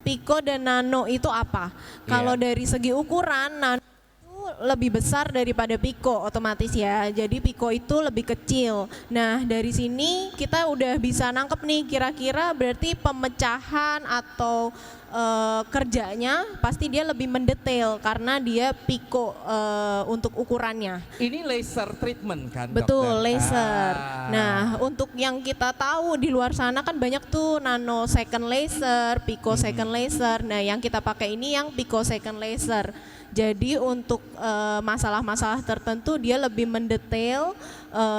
Pico dan Nano itu apa? Kalau dari segi ukuran, Nano itu lebih besar daripada Pico otomatis ya. Jadi Pico itu lebih kecil. Nah dari sini kita udah bisa nangkep nih kira-kira berarti pemecahan atau kerjanya pasti dia lebih mendetail karena dia Pico untuk ukurannya. Ini laser treatment kan, Betul, dokter? laser. Nah, untuk yang kita tahu di luar sana kan banyak tuh nano second laser, pico second laser. Nah, yang kita pakai ini yang pico second laser. Jadi untuk masalah-masalah tertentu dia lebih mendetail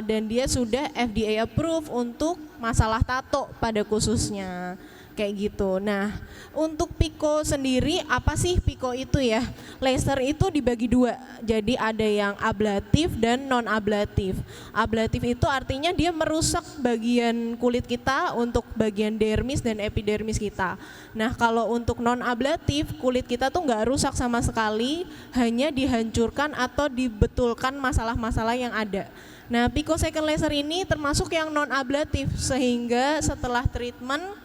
dan dia sudah FDA approve untuk masalah tato pada khususnya. Kayak gitu. Nah, untuk Pico sendiri apa sih Pico itu ya? Laser itu dibagi dua. Jadi ada yang ablatif dan non ablatif. Ablatif itu artinya dia merusak bagian kulit kita untuk bagian dermis dan epidermis kita. Nah, kalau untuk non ablatif kulit kita tuh nggak rusak sama sekali, hanya dihancurkan atau dibetulkan masalah-masalah yang ada. Nah, Pico second laser ini termasuk yang non ablatif sehingga setelah treatment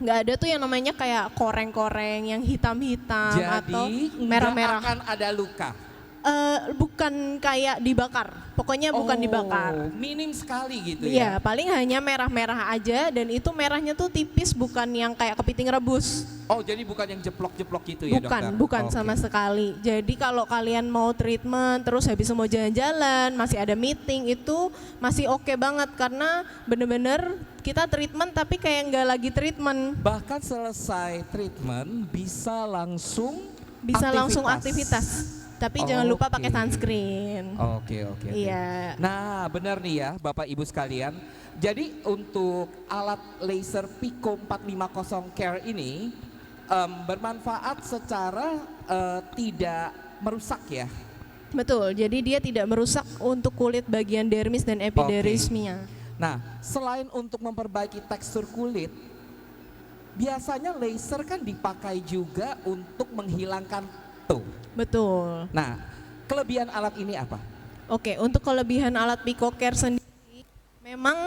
nggak ada tuh yang namanya kayak koreng-koreng yang hitam-hitam atau merah-merah. Jadi akan ada luka? Bukan kayak dibakar, pokoknya bukan dibakar. Minim sekali gitu Iya, ya? paling hanya merah-merah aja dan itu merahnya tuh tipis, bukan yang kayak kepiting rebus. Oh, jadi bukan yang jeplok-jeplok gitu ya, dokter? Bukan sama sekali. Jadi kalau kalian mau treatment terus habis mau jalan-jalan, masih ada meeting, itu masih oke banget karena bener-bener kita treatment tapi kayak nggak lagi treatment. Bahkan selesai treatment bisa langsung aktivitas. Tapi jangan lupa pakai sunscreen. Oke. Iya. Nah, benar nih ya Bapak Ibu sekalian. Jadi untuk alat laser Pico 450 Care ini bermanfaat secara tidak merusak ya. Betul, jadi dia tidak merusak untuk kulit bagian dermis dan epidermisnya. Nah, selain untuk memperbaiki tekstur kulit, biasanya laser kan dipakai juga untuk menghilangkan tato. Betul. Nah, kelebihan alat ini apa? Oke, untuk kelebihan alat Pico Care sendiri, memang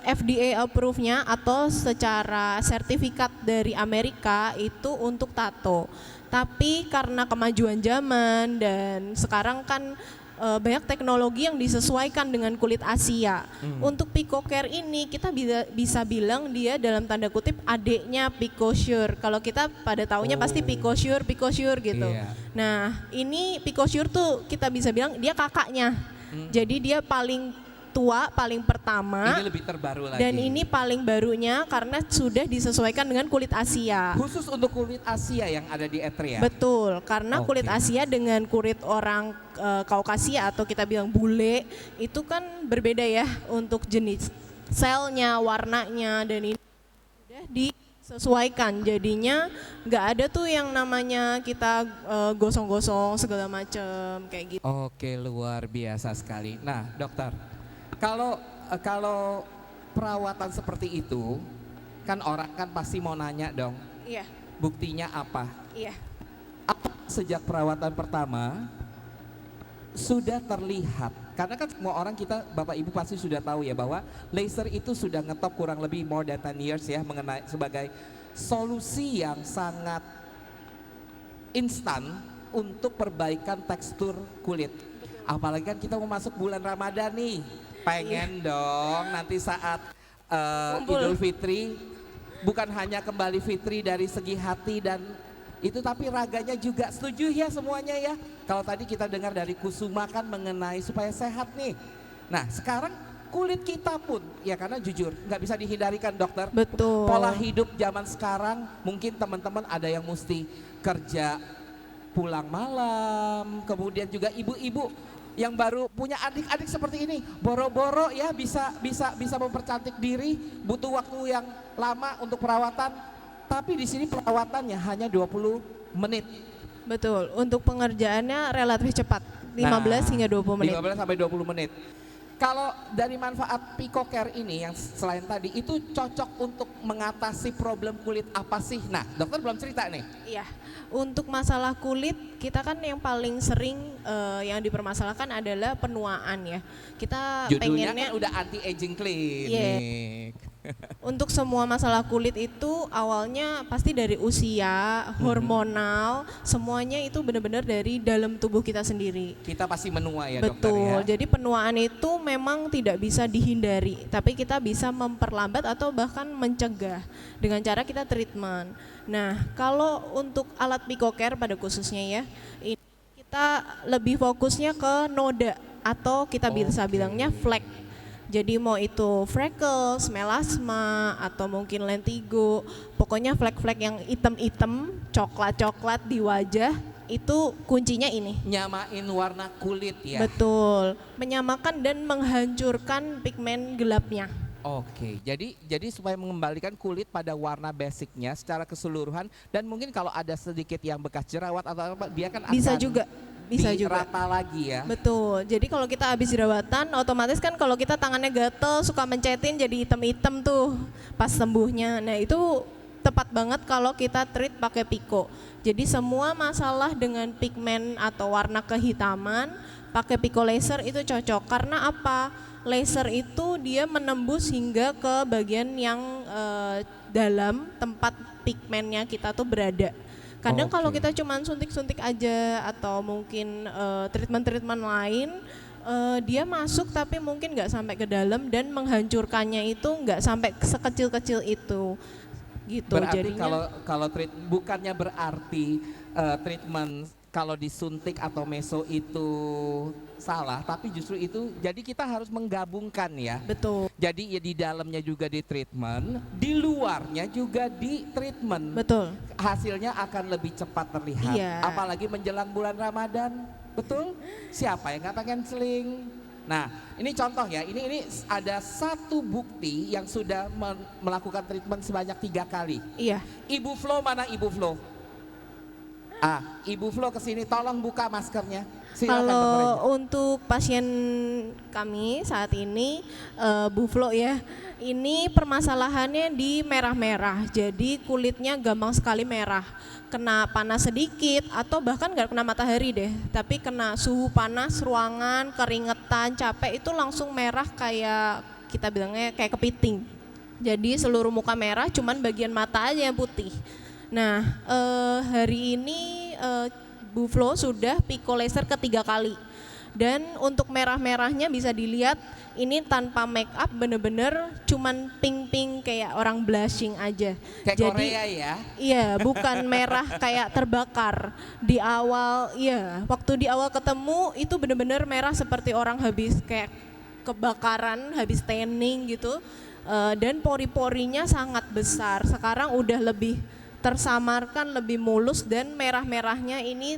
FDA approve-nya atau secara sertifikat dari Amerika itu untuk tato. Tapi karena kemajuan zaman dan sekarang kan banyak teknologi yang disesuaikan dengan kulit Asia. Untuk Pico Care ini kita bisa bilang dia dalam tanda kutip adiknya Picosure. Kalau kita pada taunya pasti Picosure gitu. Nah, ini Picosure tuh kita bisa bilang dia kakaknya. Jadi dia paling tua, paling pertama. Ini lebih terbaru lagi. Dan ini paling barunya karena sudah disesuaikan dengan kulit Asia. Khusus untuk kulit Asia yang ada di Etria. Betul, karena kulit Asia dengan kulit orang Kaukasia atau kita bilang bule itu kan berbeda ya untuk jenis selnya, warnanya, dan ini sudah disesuaikan. Jadinya nggak ada tuh yang namanya kita gosong-gosong segala macam kayak gitu. Oke, luar biasa sekali. Nah, dokter, kalau perawatan seperti itu, kan orang kan pasti mau nanya dong. Iya. Buktinya apa? Iya. Apa sejak perawatan pertama sudah terlihat? Karena kan semua orang kita, Bapak Ibu pasti sudah tahu ya bahwa laser itu sudah ngetop kurang lebih more than 10 years ya mengenai sebagai solusi yang sangat instan untuk perbaikan tekstur kulit. Apalagi kan kita mau masuk bulan Ramadan nih. Pengen dong nanti saat Idul Fitri bukan hanya kembali fitri dari segi hati dan itu tapi raganya juga. Setuju ya semuanya ya? Kalau tadi kita dengar dari Kusuma kan mengenai supaya sehat nih. Nah, sekarang kulit kita pun ya karena jujur nggak bisa dihindarikan dokter. Betul. Pola hidup zaman sekarang mungkin teman-teman ada yang mesti kerja pulang malam, kemudian juga ibu-ibu yang baru punya adik-adik seperti ini, boro-boro ya bisa mempercantik diri, butuh waktu yang lama untuk perawatan, tapi di sini perawatannya hanya 20 menit. Betul, untuk pengerjaannya relatif cepat, 15 hingga 20 menit. 15 sampai 20 menit. Kalau dari manfaat Pico Care ini yang selain tadi itu cocok untuk mengatasi problem kulit apa sih? Nah, dokter belum cerita nih. Iya, untuk masalah kulit kita kan yang paling sering yang dipermasalahkan adalah penuaan ya. Kita Judulnya pengennya kan udah anti aging clinic. Untuk semua masalah kulit itu awalnya pasti dari usia, hormonal, semuanya itu benar-benar dari dalam tubuh kita sendiri. Kita pasti menua ya dokter Betul, ya. jadi penuaan itu memang tidak bisa dihindari, tapi kita bisa memperlambat atau bahkan mencegah dengan cara kita treatment. Nah, kalau untuk alat PicoCare pada khususnya ya, ini kita lebih fokusnya ke noda atau kita bisa Oke. bilangnya flek. Jadi mau itu freckles, melasma, atau mungkin lentigo, pokoknya flek-flek yang hitam-hitam, coklat-coklat di wajah, itu kuncinya ini. Nyamain warna kulit ya. Betul, menyamakan dan menghancurkan pigmen gelapnya. Oke, jadi supaya mengembalikan kulit pada warna basicnya secara keseluruhan dan mungkin kalau ada sedikit yang bekas jerawat atau apa dia kan Bisa akan juga, bisa juga. dirata lagi ya. Betul, jadi kalau kita habis jerawatan, otomatis kan kalau kita tangannya gatel, suka mencetin jadi hitam-hitam tuh pas sembuhnya. Nah itu tepat banget kalau kita treat pakai Pico. Jadi semua masalah dengan pigmen atau warna kehitaman, pakai Pico laser itu cocok. Karena apa? Laser itu dia menembus hingga ke bagian yang dalam tempat pigmennya kita tuh berada. Kadang kalau Oke. kita cuma suntik-suntik aja atau mungkin treatment-treatment lain, dia masuk tapi mungkin nggak sampai ke dalam dan menghancurkannya itu nggak sampai sekecil-kecil itu, gitu. Berarti Jadinya kalau bukannya berarti treatment kalau disuntik atau meso itu salah, tapi justru itu jadi kita harus menggabungkan ya. betul, Jadi ya di dalamnya juga di treatment, di luarnya juga di treatment. betul, Hasilnya akan lebih cepat terlihat. Iya. Apalagi menjelang bulan Ramadan, betul? Siapa yang nggak pengen seling? Nah, ini contoh ya. Ini ada satu bukti yang sudah melakukan treatment sebanyak 3 kali. iya. Ibu Flo mana Ibu Flo? Ibu Flo kesini, tolong buka maskernya. Silakan, Dr. Kalau Angel. untuk pasien kami saat ini, Bu Flo ya, ini permasalahannya di merah-merah, jadi kulitnya gampang sekali merah. Kena panas sedikit atau bahkan nggak kena matahari deh, tapi kena suhu panas, ruangan, keringetan, capek itu langsung merah kayak kita bilangnya kayak kepiting. Jadi seluruh muka merah, cuman bagian mata aja yang putih. Nah, hari ini Bu Flo sudah Pico laser ketiga kali. Dan untuk merah-merahnya bisa dilihat ini tanpa make up bener-bener cuman pink-pink kayak orang blushing aja. Kayak Korea ya. Iya, bukan merah kayak terbakar. Di awal, iya, waktu di awal ketemu itu bener-bener merah seperti orang habis kayak kebakaran, habis tanning gitu. Dan pori-porinya sangat besar. Sekarang udah lebih tersamarkan, lebih mulus dan merah-merahnya ini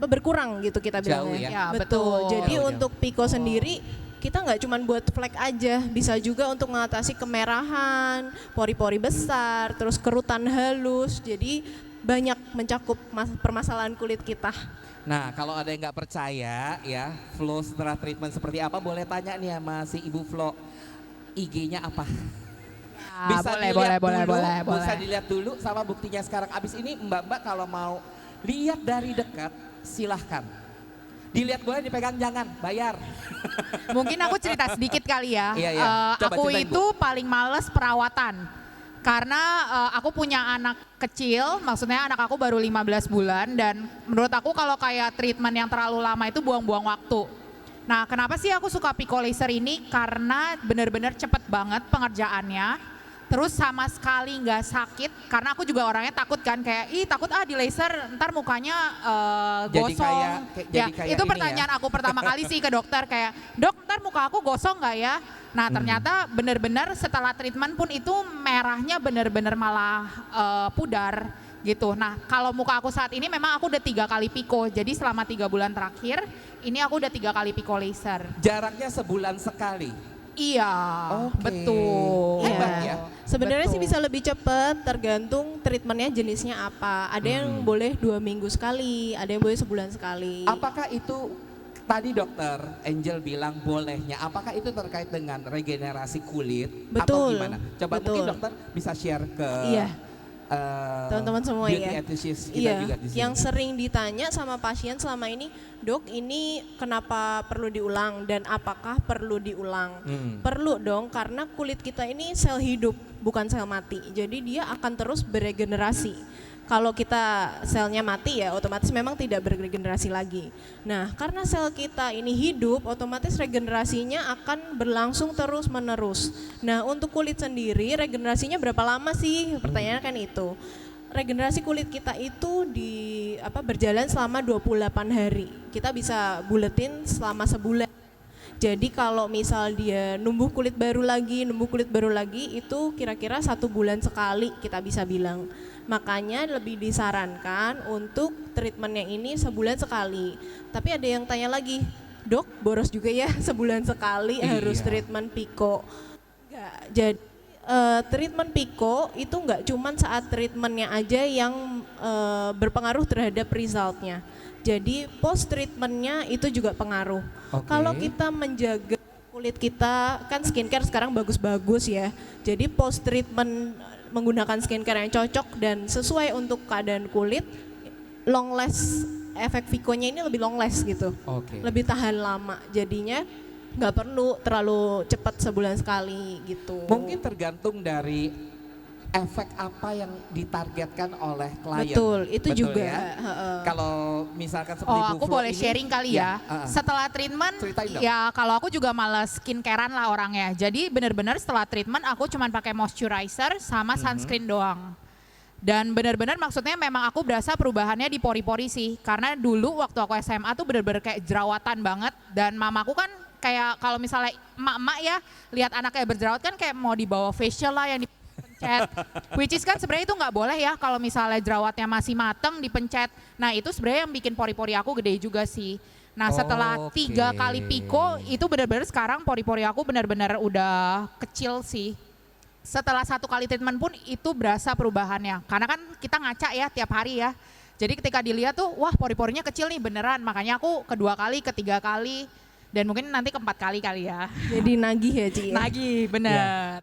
berkurang gitu kita Jauh bilangnya. ya. Ya, betul. betul. Jadi Jauh. untuk Pico sendiri kita nggak cuma buat flek aja, bisa juga untuk mengatasi kemerahan, pori-pori besar, terus kerutan halus. Jadi banyak mencakup permasalahan kulit kita. Nah, kalau ada yang nggak percaya ya, Flo setelah treatment seperti apa, boleh tanya nih sama si Ibu Flo. IG-nya apa? Boleh, Bisa dilihat dulu sama buktinya sekarang. Abis ini Mbak-mbak kalau mau lihat dari dekat, silahkan. Dilihat boleh, dipegang jangan, bayar. Mungkin aku cerita sedikit kali ya. Iya, iya. Coba Aku ceritain, itu paling males perawatan. Karena aku punya anak kecil, maksudnya anak aku baru 15 bulan dan menurut aku kalau kayak treatment yang terlalu lama itu buang-buang waktu. Nah, kenapa sih aku suka Pico laser ini? Karena benar-benar cepet banget pengerjaannya. Terus sama sekali nggak sakit, karena aku juga orangnya takut kan, kayak takut di laser ntar mukanya Jadi gosong. jadi kayak Itu ini pertanyaan ya. aku pertama kali sih ke dokter, kayak dok ntar muka aku gosong nggak ya? Nah ternyata benar-benar setelah treatment pun itu merahnya benar-benar malah pudar gitu. Nah kalau muka aku saat ini memang aku udah 3 kali Pico, jadi selama 3 bulan terakhir ini aku udah 3 kali Pico laser. Jaraknya sebulan sekali. Iya, Oke. betul. Hebat ya. Sebenarnya sih Betul. bisa lebih cepat, tergantung treatmentnya jenisnya apa. Ada yang boleh 2 minggu sekali, ada yang boleh sebulan sekali. Apakah itu tadi dokter Angel bilang bolehnya, apakah itu terkait dengan regenerasi kulit atau Betul, gimana? Coba betul. mungkin dokter bisa share ke Iya. Teman-teman semua beauty ya. enthusiast kita Iya, juga di sini. yang sering ditanya sama pasien selama ini, dok ini kenapa perlu diulang dan apakah perlu diulang? Perlu dong, karena kulit kita ini sel hidup, bukan sel mati. Jadi dia akan terus beregenerasi. Kalau kita selnya mati ya otomatis memang tidak beregenerasi lagi. Nah karena sel kita ini hidup, otomatis regenerasinya akan berlangsung terus menerus. Nah untuk kulit sendiri regenerasinya berapa lama sih? Pertanyaannya kan itu. Regenerasi kulit kita itu berjalan selama 28 hari. Kita bisa buletin selama sebulan. Jadi kalau misal dia numbuh kulit baru lagi itu kira-kira 1 bulan sekali kita bisa bilang. Makanya lebih disarankan untuk treatmentnya ini sebulan sekali. Tapi ada yang tanya lagi, dok boros juga ya sebulan sekali harus treatment Pico. Enggak, jadi treatment Pico itu enggak cuman saat treatmentnya aja yang berpengaruh terhadap resultnya. Jadi post treatmentnya itu juga pengaruh. Kalau kita menjaga kulit kita, kan skincare sekarang bagus-bagus ya. Jadi post treatment menggunakan skincare yang cocok dan sesuai untuk keadaan kulit, long last efek Pico-nya ini lebih long last gitu. Lebih tahan lama. Jadinya nggak perlu terlalu cepat sebulan sekali gitu. Mungkin tergantung dari efek apa yang ditargetkan oleh klien. Betul, itu juga. Ya? Kalau misalkan seperti Bu aku Flo boleh ini, sharing kali ya. Setelah treatment, Ceritain dong. ya kalau aku juga males skincarean lah orangnya. Jadi benar-benar setelah treatment aku cuman pakai moisturizer sama sunscreen doang. Dan benar-benar maksudnya memang aku berasa perubahannya di pori-pori sih. Karena dulu waktu aku SMA tuh benar-benar kayak jerawatan banget. Dan mamaku kan kayak kalau misalnya emak-emak ya lihat anaknya berjerawat kan kayak mau dibawa facial lah yang dipencet. Which is kan sebenarnya itu nggak boleh ya kalau misalnya jerawatnya masih mateng dipencet. Nah itu sebenarnya yang bikin pori-pori aku gede juga sih. Nah setelah 3 kali Pico itu benar-benar sekarang pori-pori aku benar-benar udah kecil sih. Setelah 1 kali treatment pun itu berasa perubahannya. Karena kan kita ngaca ya tiap hari ya. Jadi ketika dilihat tuh wah pori-porinya kecil nih beneran. Makanya aku kedua kali, ketiga kali dan mungkin nanti keempat kali ya. Jadi nagih ya Ci. Nagih bener.